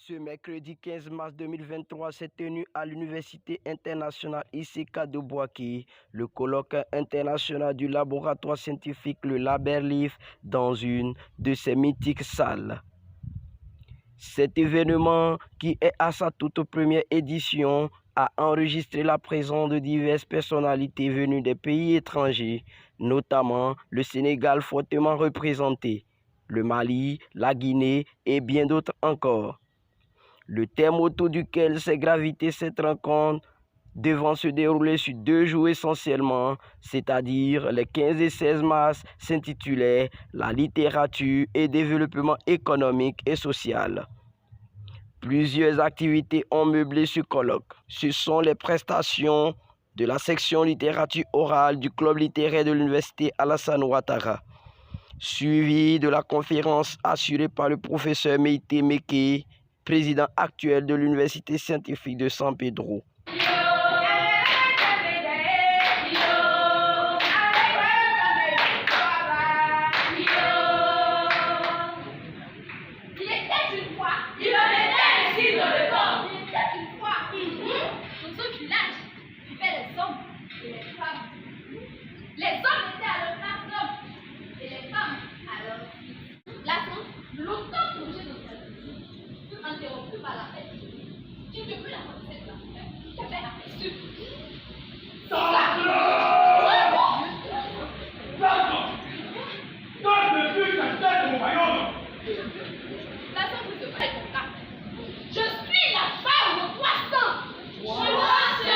Ce mercredi 15 mars 2023 s'est tenu à l'Université internationale ICK de Bouaké le colloque international du laboratoire scientifique le Laberlif dans une de ses mythiques salles. Cet événement, qui est à sa toute première édition, a enregistré la présence de diverses personnalités venues des pays étrangers, notamment le Sénégal fortement représenté, le Mali, la Guinée et bien d'autres encore. Le thème autour duquel s'est gravité cette rencontre devant se dérouler sur 2 jours essentiellement, c'est-à-dire les 15 et 16 mars, s'intitulait « La littérature et développement économique et social ». Plusieurs activités ont meublé ce colloque. Ce sont les prestations de la section littérature orale du club littéraire de l'université Alassane Ouattara, suivi de la conférence assurée par le professeur Meïté Méké, président actuel de l'université scientifique de San Pedro. Les hommes étaient à leur place d'hommes et les femmes à leur fille. La France, longtemps plongée dans sa vie, fut interrompue par la fête, qui depuis la mort de cette affaire, avait aperçu. Je suis la femme au poisson. C'est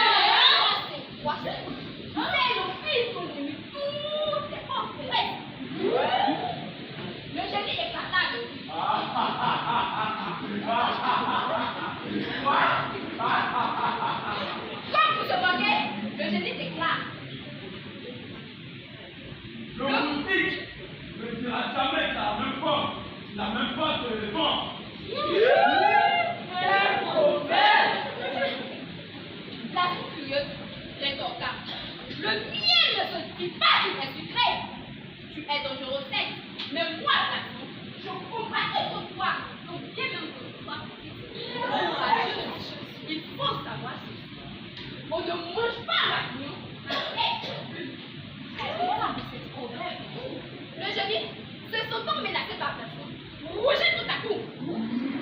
le fils qu'on a mis toutes les forces terrestres. Le génie éclata de lui. Comme vous se moquez, le génie déclare. Le politique ne dira jamais que la même pas que le vent. La fille furieuse rétorqua. Le miel ne se dit pas qu'il est sucré. Tu es dangereux, certes, mais moi, garçon, je combattais pour toi. Donc, bien même que tu sois petit. Il faut savoir ceci. On ne mange pas la viande avec voilà, mais c'est trop vrai. Le jeudi, se sentant menacé par personne, rougit tout à coup.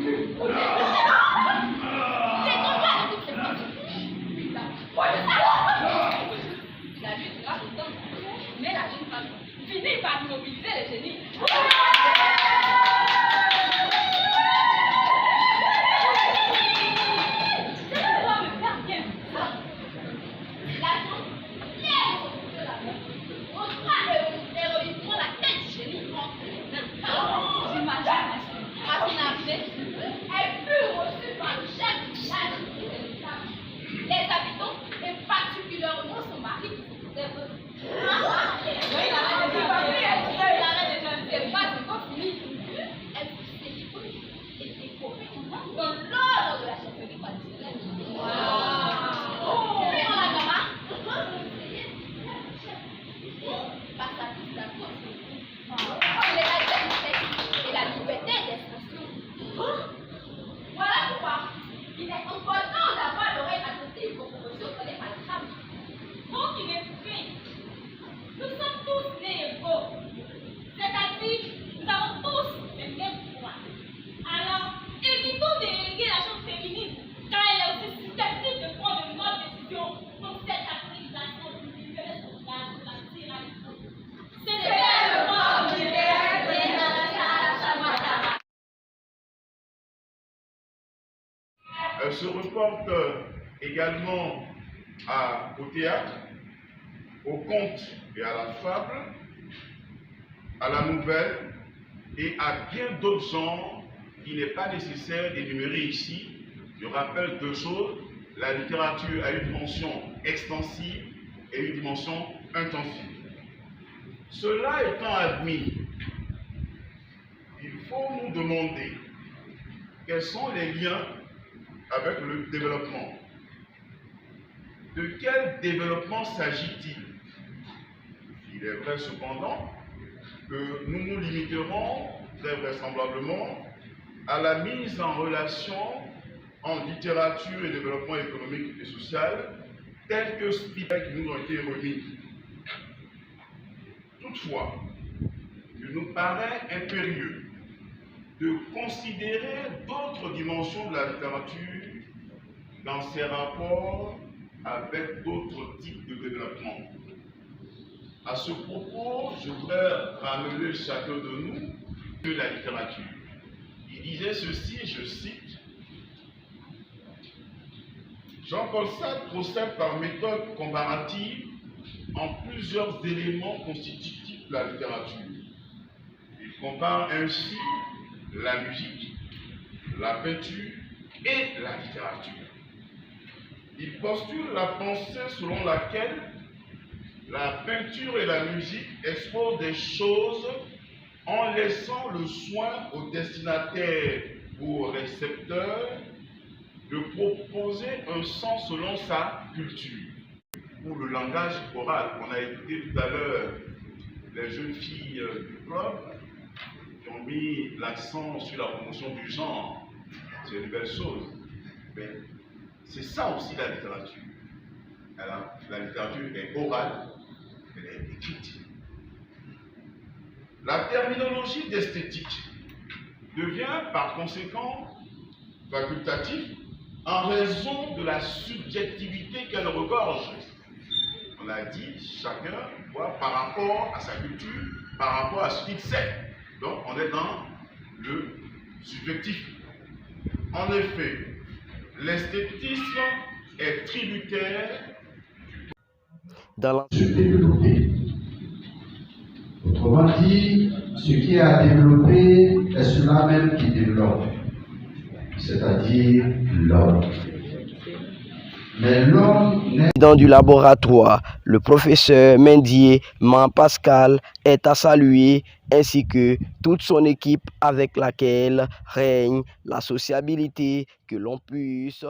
C'est tombé à toutes ses forces. La lutte dura longtemps, mais la jeune femme finit par immobiliser le génie. Cette fois me perd bien. La femme, fière de la main, montra héroïquement la tête du génie entre les mains. J'imagine, à son arrivée, elle fut reçue par le chef du village et des notables, les habitants et particulièrement son mari qui se faisait heureux. C'est pas encore fini. Elle fut célébrée et décorée dans l'ordre de la chefferie traditionnelle. Puis on la nomma par sa petite d'accord. L'égalité du sexe et la liberté d'expression. Voilà pourquoi il est important d'avoir l'oreille attentive aux propositions données par les femmes. Vous qui m'écoutez, nous sommes tous nés égaux. C'est-à-dire, nous avons tous les mêmes pouvoirs. Alors, évitons de reléguer la chose féminine, car elle est aussi susceptible de prendre de mauvaises décisions, comme cette actualisation du livre social de la tyrannie. C'est le monde libéral de la. Elle se reporte également au théâtre, au conte et à la fable, à la nouvelle et à bien d'autres genres qu'il n'est pas nécessaire d'énumérer ici. Je rappelle 2 choses. La littérature a une dimension extensive et une dimension intensive. Cela étant admis, il faut nous demander quels sont les liens avec le développement. De quel développement s'agit-il? Il est vrai cependant que nous nous limiterons très vraisemblablement à la mise en relation entre littérature et développement économique et social, tels que ceux qui nous ont été remis. Toutefois, il nous paraît impérieux de considérer d'autres dimensions de la littérature dans ses rapports avec d'autres types de développement. À ce propos, je voudrais ramener chacun de nous de la littérature. Il disait ceci, je cite, Jean-Paul Sartre procède par méthode comparative en plusieurs éléments constitutifs de la littérature. Il compare ainsi la musique, la peinture et la littérature. Il postule la pensée selon laquelle la peinture et la musique exposent des choses en laissant le soin au destinataire ou au récepteur de proposer un sens selon sa culture. Ou le langage oral. On a écouté tout à l'heure les jeunes filles du club qui ont mis l'accent sur la promotion du genre. C'est une belle chose. Mais c'est ça aussi la littérature. Alors, la littérature est orale, elle est écrite. La terminologie d'esthétique devient par conséquent facultative en raison de la subjectivité qu'elle regorge. On a dit, chacun voit par rapport à sa culture, par rapport à ce qu'il sait. Donc on est dans le subjectif. En effet, l'esthétisme est tributaire dans se développer. Autrement dit, ce qui a développé est cela même qui développe, c'est-à-dire l'homme. Mais l'homme n'est Dans du laboratoire, le professeur Mendier Pascal est à saluer, ainsi que toute son équipe avec laquelle règne la sociabilité que l'on puisse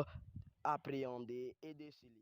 appréhender et déceler.